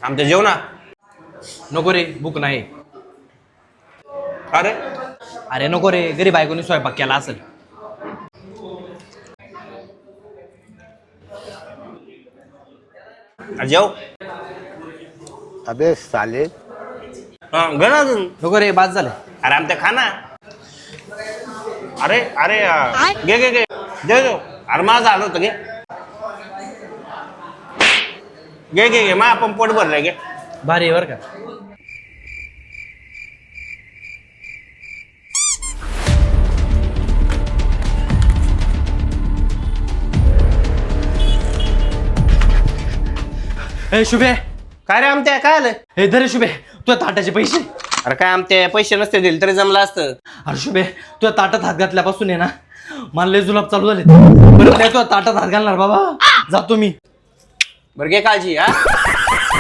आमच्या जेवणा नको रे भूक नाही. अरे अरे नको रे, घरी बायकोनी स्वयंपाक केला असेल. जेव. अबे साले. हा घे ना अजून. नको रे, बाद झाले. अरे आमच्या खाना. अरे अरे घे घे घे जेव जेव. अरे माझं आलं होतं घे घे घे घे. मा आपण पोट भरलंय घे. भारी आहे बरं का. ए शुभे, काय रे आमच्या काय आलं. हे धरे शुभे तुझ्या ताटाचे पैसे. अरे काय आमच्या पैसे नसते दिले तरी जमलं असतं. अरे शुभे, तुझ्या ताटात हात घातल्यापासून आहे ना मला लय जुलाब चालू झाले. बरं नाही तुझ्या ताटात हात घालणार बाबा, जातो मी. बरं घे काळजी हा.